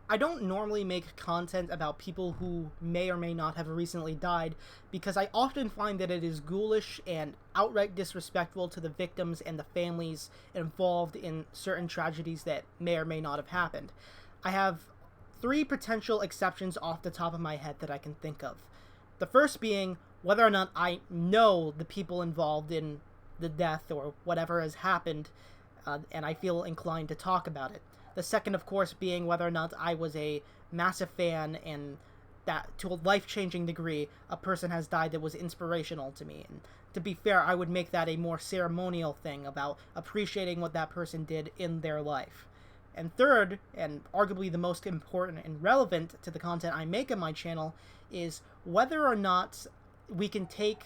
I don't normally make content about people who may or may not have recently died because I often find that it is ghoulish and outright disrespectful to the victims and the families involved in certain tragedies that may or may not have happened. I have three potential exceptions off the top of my head that I can think of. The first being whether or not I know the people involved in the death or whatever has happened, and I feel inclined to talk about it. The second, of course, being whether or not I was a massive fan and that, to a life-changing degree, a person has died that was inspirational to me. And to be fair, I would make that a more ceremonial thing about appreciating what that person did in their life. And third, and arguably the most important and relevant to the content I make on my channel, is whether or not we can take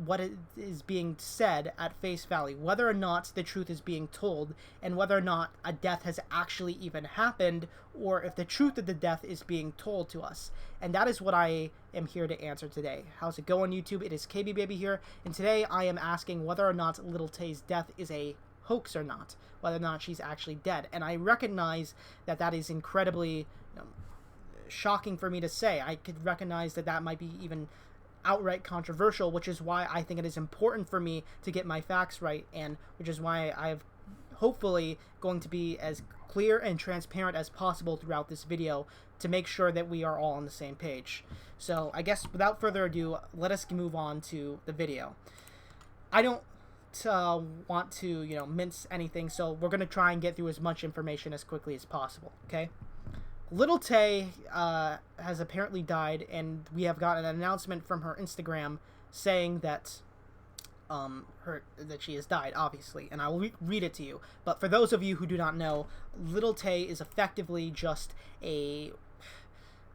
what is being said at face value, whether or not the truth is being told, and whether or not a death has actually even happened, or if the truth of the death is being told to us. And that is what I am here to answer today. How's it going, YouTube? It is KB Baby here, and today I am asking whether or not Lil Tay's death is a hoax or not, whether or not she's actually dead. And I recognize that that is incredibly shocking for me to say. I could recognize that that might be even outright controversial, which is why I think it is important for me to get my facts right, and which is why I've hopefully going to be as clear and transparent as possible throughout this video to make sure that we are all on the same page. So I guess without further ado, let us move on to the video. I don't want to, mince anything, so we're going to try and get through as much information as quickly as possible, okay? Lil Tay has apparently died, and we have gotten an announcement from her Instagram saying that that she has died, obviously, and I will read it to you. But for those of you who do not know, Lil Tay is effectively just a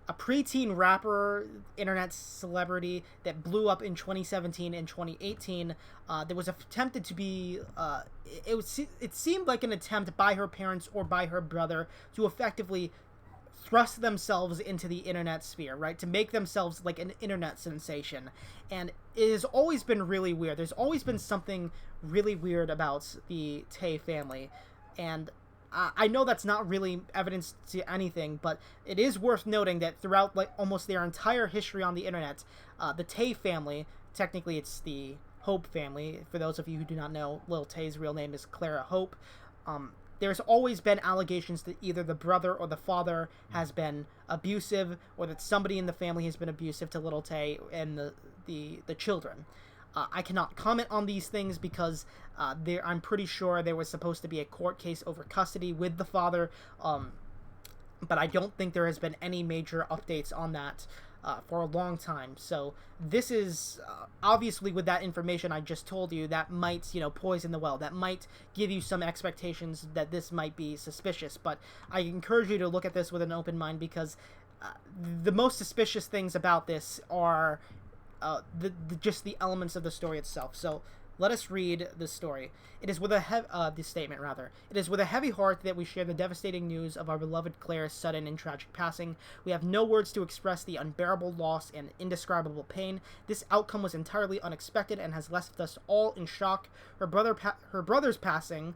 preteen rapper, internet celebrity that blew up in 2017 and 2018. There was attempted to be, it seemed like an attempt by her parents or by her brother to effectively thrust themselves into the internet sphere, right? To make themselves like an internet sensation. And it has always been really weird. There's always been something really weird about the Tay family. And I know that's not really evidence to anything, but it is worth noting that throughout like almost their entire history on the internet, the Tay family, technically it's the Hope family. For those of you who do not know, Lil Tay's real name is Clara Hope. There's always been allegations that either the brother or the father has been abusive, or that somebody in the family has been abusive to Lil Tay and the children. I cannot comment on these things because I'm pretty sure there was supposed to be a court case over custody with the father, but I don't think there has been any major updates on that for a long time. So this is obviously, with that information I just told you, that might poison the well, that might give you some expectations that this might be suspicious. But I encourage you to look at this with an open mind, because the most suspicious things about this are just the elements of the story itself. So let us read the story. It is with the statement rather. It is with a heavy heart that we share the devastating news of our beloved Claire's sudden and tragic passing. We have no words to express the unbearable loss and indescribable pain. This outcome was entirely unexpected and has left us all in shock. Her brother's passing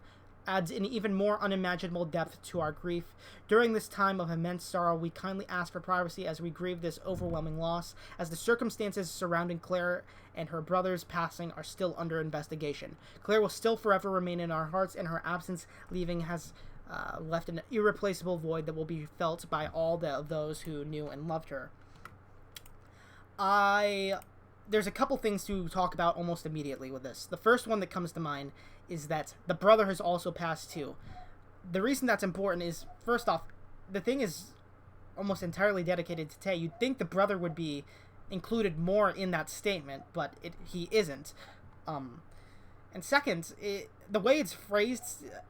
adds an even more unimaginable depth to our grief. During this time of immense sorrow, we kindly ask for privacy as we grieve this overwhelming loss, as the circumstances surrounding Claire and her brother's passing are still under investigation. Claire will still forever remain in our hearts, and her absence leaving has left an irreplaceable void that will be felt by all of those who knew and loved her. There's a couple things to talk about almost immediately with this. The first one that comes to mind is that the brother has also passed too. The reason that's important is, first off, the thing is almost entirely dedicated to Tay. You'd think the brother would be included more in that statement, but he isn't. And second, the way it's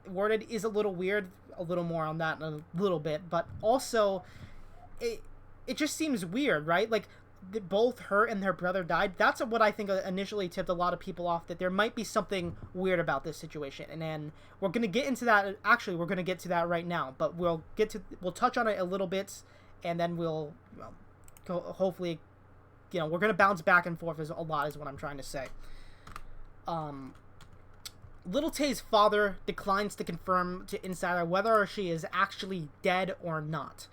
worded is a little weird. A little more on that in a little bit, but also it just seems weird, right? Like, both her and her brother died. That's what I think initially tipped a lot of people off, that there might be something weird about this situation. And then we're going to get into that. Actually, we're going to get to that right now, but we'll touch on it a little bit, and then we'll hopefully, we're going to bounce back and forth a lot is what I'm trying to say. Lil Tay's father declines to confirm to Insider whether she is actually dead or not.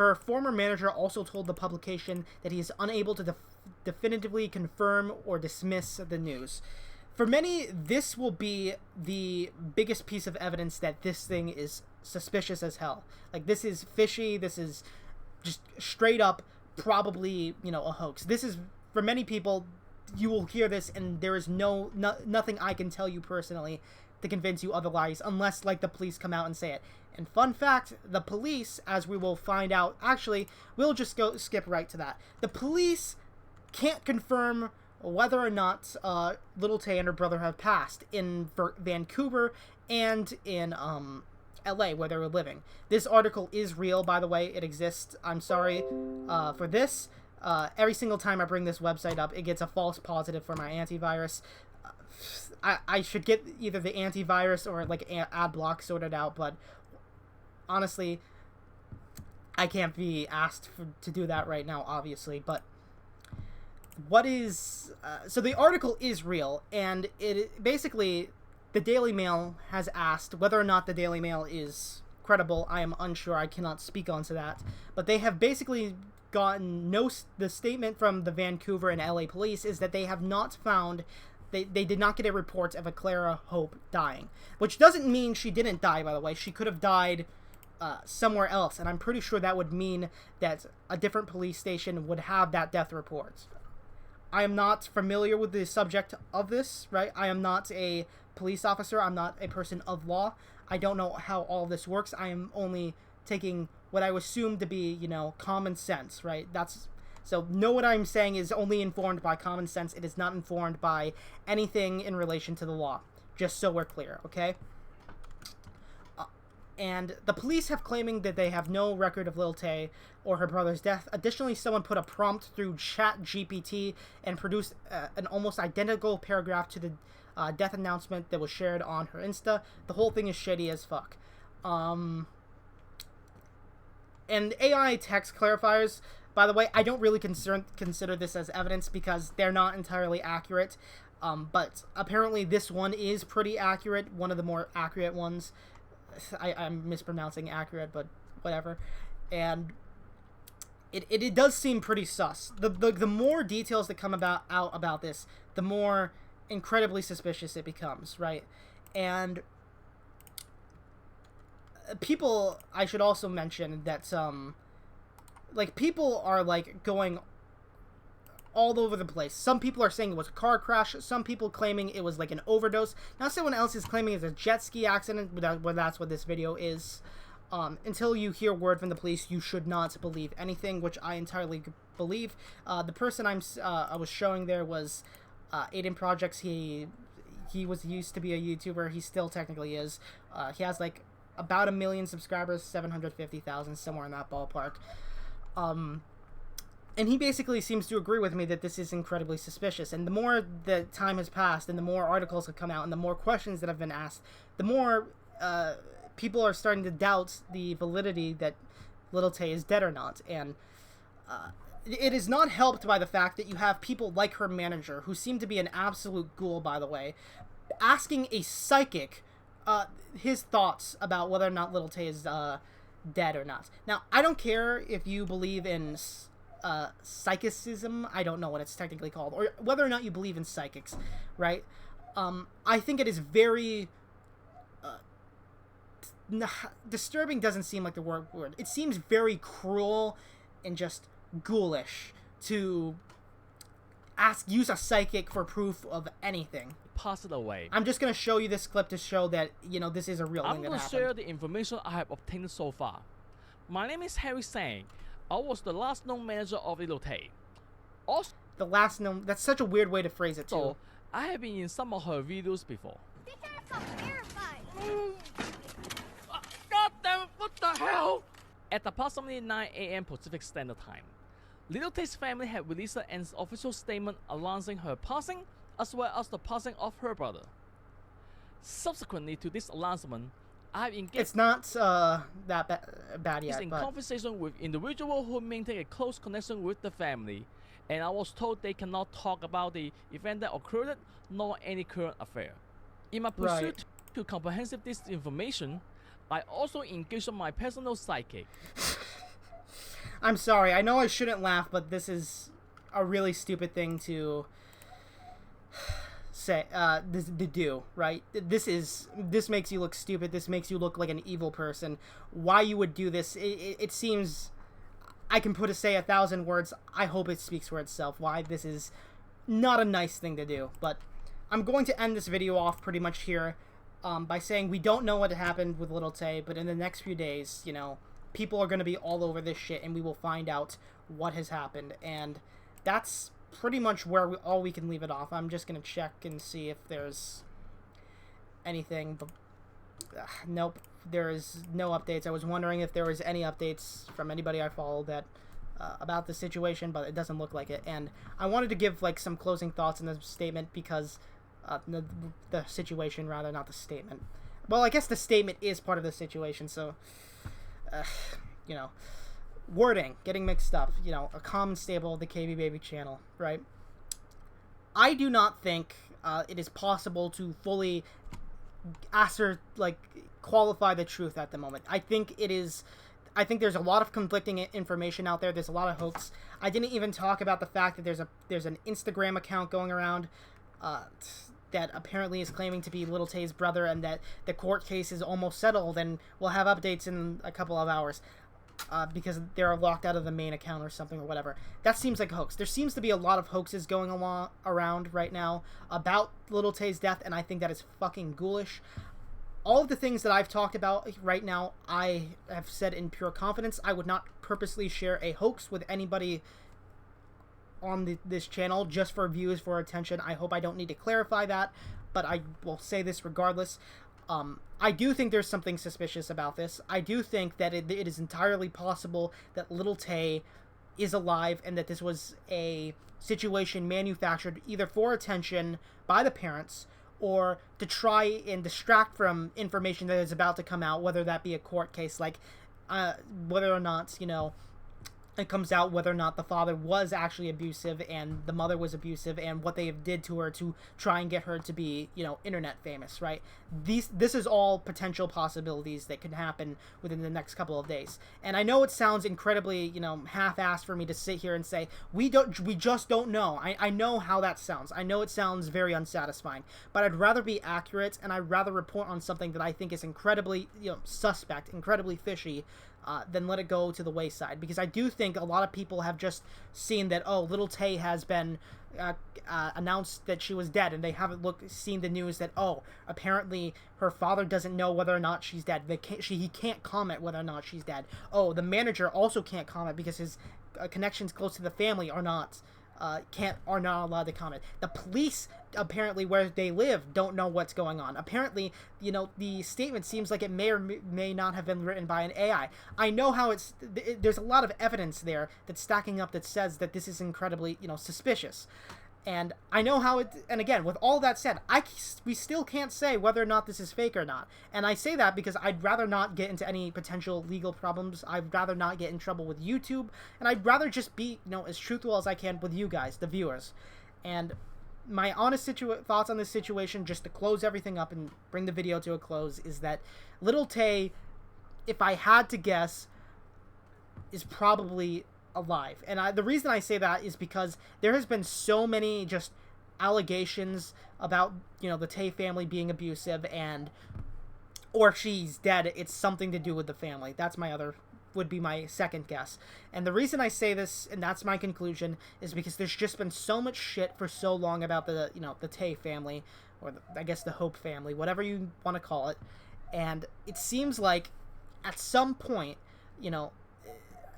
Her former manager also told the publication that he is unable to definitively confirm or dismiss the news. For many, this will be the biggest piece of evidence that this thing is suspicious as hell. Like, this is fishy, this is just straight up probably, you know, a hoax. This is, for many people, you will hear this and there is nothing I can tell you personally to convince you otherwise, unless, like, the police come out and say it. And fun fact, the police, as we will find out, actually, we'll just skip right to that. The police can't confirm whether or not Lil Tay and her brother have passed in Vancouver and in LA, where they were living. This article is real, by the way. It exists. I'm sorry for this. Every single time I bring this website up, it gets a false positive for my antivirus. I should get either the antivirus or like ad block sorted out, but honestly, I can't be asked to do that right now, obviously. But what is so the article is real, and it basically, the Daily Mail has asked whether or not the Daily Mail is credible. I am unsure. I cannot speak onto that, but they have basically gotten the statement from the Vancouver and LA police is that they have not found. They did not get a report of a Clara Hope dying, which doesn't mean she didn't die, by the way. She could have died somewhere else, and I'm pretty sure that would mean that a different police station would have that death report. I am not familiar with the subject of this, right? I am not a police officer. I'm not a person of law. I don't know how all this works. I am only taking what I assume to be, you know, common sense, right? So know what I'm saying is only informed by common sense. It is not informed by anything in relation to the law. Just so we're clear, okay? And the police have claiming that they have no record of Lil Tay or her brother's death. Additionally, someone put a prompt through ChatGPT and produced an almost identical paragraph to the death announcement that was shared on her Insta. The whole thing is shady as fuck. And AI text clarifiers, by the way, I don't really consider this as evidence because they're not entirely accurate. But apparently this one is pretty accurate, one of the more accurate ones. I'm mispronouncing accurate, but whatever. And it does seem pretty sus. The more details that come out about this, the more incredibly suspicious it becomes, right? And people, I should also mention that like, people are like going all over the place. Some people are saying it was a car crash. Some people claiming it was like an overdose. Now someone else is claiming it's a jet ski accident, but that's what this video is. Until you hear word from the police, you should not believe anything, which I entirely believe. The person I was showing there was Aiden Projects. He used to be a YouTuber. He still technically is. He has like about 1 million subscribers, 750,000, somewhere in that ballpark. And he basically seems to agree with me that this is incredibly suspicious. And the more the time has passed and the more articles have come out and the more questions that have been asked, the more people are starting to doubt the validity that Lil Tay is dead or not. And it is not helped by the fact that you have people like her manager, who seem to be an absolute ghoul, by the way, asking a psychic his thoughts about whether or not Lil Tay is dead or not. Now, I don't care if you believe in psychicism, I don't know what it's technically called, or whether or not you believe in psychics, right? I think it is very disturbing doesn't seem like the word. It seems very cruel and just ghoulish to use a psychic for proof of anything. Pass it away. I'm just gonna show you this clip to show that, you know, this is a real thing that happened. I'm gonna share the information I have obtained so far. My name is Harry Sang. I was the last known manager of Lil Tay. Also, the last known, that's such a weird way to phrase it too. So, I have been in some of her videos before. God damn it, what the hell? At approximately 9 AM Pacific Standard Time, Lil Tay's family had released an official statement announcing her passing, as well as the passing of her brother. Subsequently to this announcement, I have engaged. It's not that bad yet. In conversation with individuals who maintain a close connection with the family, and I was told they cannot talk about the event that occurred, nor any current affair. In my pursuit to comprehensive this information, I also engaged my personal psychic. I'm sorry. I know I shouldn't laugh, but this is a really stupid thing to say. To do, right? This makes you look stupid. This makes you look like an evil person. Why you would do this? It seems. I can say 1,000 words. I hope it speaks for itself. Why this is not a nice thing to do. But I'm going to end this video off pretty much here by saying we don't know what happened with Lil Tay, but in the next few days, you know, people are going to be all over this shit, and we will find out what has happened. And that's pretty much where all we can leave it off. I'm just going to check and see if there's anything. But, nope. There is no updates. I was wondering if there was any updates from anybody I follow that about the situation, but it doesn't look like it. And I wanted to give like some closing thoughts in the statement because the situation, rather, not the statement. Well, I guess the statement is part of the situation, so you know, wording getting mixed up. You know, a calm and stable, the KB Baby channel, right? I do not think it is possible to fully qualify the truth at the moment. I think there's a lot of conflicting information out there. There's a lot of hoax. I didn't even talk about the fact that there's an Instagram account going around that apparently is claiming to be Lil Tay's brother, and that the court case is almost settled, and we'll have updates in a couple of hours because they're locked out of the main account or something or whatever. That seems like a hoax. There seems to be a lot of hoaxes going around right now about Lil Tay's death, and I think that is fucking ghoulish. All of the things that I've talked about right now, I have said in pure confidence. I would not purposely share a hoax with anybody on this channel just for views, for attention. I hope I don't need to clarify that, but I will say this regardless. I do think there's something suspicious about this. I do think that it is entirely possible that Lil Tay is alive and that this was a situation manufactured either for attention by the parents or to try and distract from information that is about to come out, whether that be a court case, like whether or not, you know, it comes out whether or not the father was actually abusive and the mother was abusive, and what they did to her to try and get her to be, you know, internet famous, right? This is all potential possibilities that could happen within the next couple of days. And I know it sounds incredibly, you know, half-assed for me to sit here and say we just don't know. I know how that sounds. I know it sounds very unsatisfying, but I'd rather be accurate, and I'd rather report on something that I think is incredibly, you know, suspect, incredibly fishy, then let it go to the wayside. Because I do think a lot of people have just seen that, oh, Lil Tay has been announced that she was dead, and they haven't seen the news that, oh, apparently her father doesn't know whether or not she's dead. He can't comment whether or not she's dead. Oh, the manager also can't comment because his connections close to the family are not allowed to comment. The police, apparently, where they live, don't know what's going on. Apparently, you know, the statement seems like it may or may not have been written by an AI. I know how there's a lot of evidence there that's stacking up that says that this is incredibly, you know, suspicious. And I know how and again, with all that said, we still can't say whether or not this is fake or not. And I say that because I'd rather not get into any potential legal problems. I'd rather not get in trouble with YouTube. And I'd rather just be, you know, as truthful as I can with you guys, the viewers. And my honest thoughts on this situation, just to close everything up and bring the video to a close, is that Lil Tay, if I had to guess, is probably alive. And the reason I say that is because there has been so many just allegations about, you know, the Tay family being abusive, and or if she's dead, it's something to do with the family. That's would be my second guess. And the reason I say this, and that's my conclusion, is because there's just been so much shit for so long about the, you know, the Tay family, or I guess the Hope family, whatever you want to call it. And it seems like at some point, you know,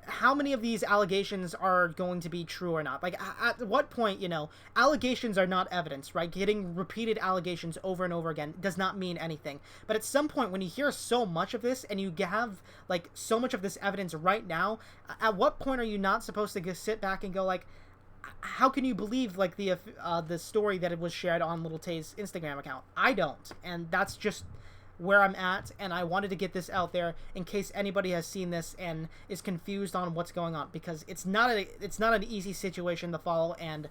how many of these allegations are going to be true or not? Like, at what point, you know, allegations are not evidence, right? Getting repeated allegations over and over again does not mean anything. But at some point, when you hear so much of this, and you have, like, so much of this evidence right now, at what point are you not supposed to sit back and go, like, how can you believe, like, the story that it was shared on Lil Tay's Instagram account? I don't. And that's just where I'm at, and I wanted to get this out there in case anybody has seen this and is confused on what's going on, because it's not an easy situation to follow, and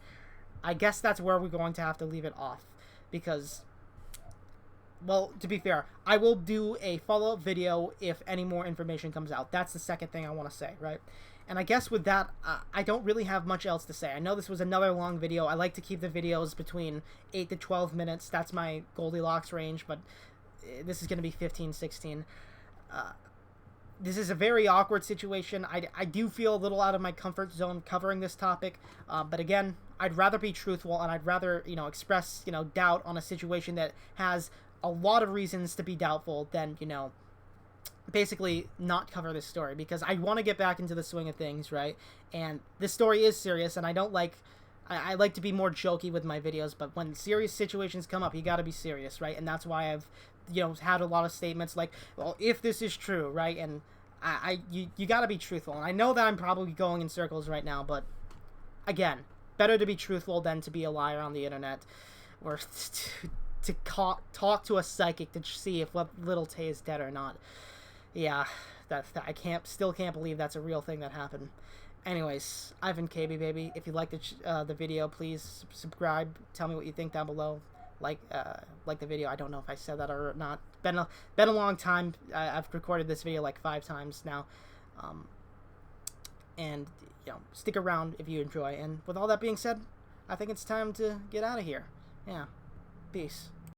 I guess that's where we're going to have to leave it off, because, well, to be fair, I will do a follow-up video if any more information comes out. That's the second thing I want to say, right? And I guess with that, I don't really have much else to say. I know this was another long video. I like to keep the videos between 8 to 12 minutes. That's my Goldilocks range, but this is going to be 15, 16. This is a very awkward situation. I do feel a little out of my comfort zone covering this topic, but again, I'd rather be truthful, and I'd rather, express, doubt on a situation that has a lot of reasons to be doubtful than, basically not cover this story, because I want to get back into the swing of things, right? And this story is serious, and I like to be more jokey with my videos, but when serious situations come up, you got to be serious, right? And that's why I've had a lot of statements like, well, if this is true, right? And you got to be truthful. And I know that I'm probably going in circles right now, but again, better to be truthful than to be a liar on the internet, or to talk to a psychic to see if Lil Tay is dead or not. Yeah, I still can't believe that's a real thing that happened. Anyways, I've been KB Baby. If you liked the video, please subscribe. Tell me what you think down below. Like the video. I don't know if I said that or not. Been a long time. I've recorded this video like 5 times now. And stick around if you enjoy. And with all that being said, I think it's time to get out of here. Yeah. Peace.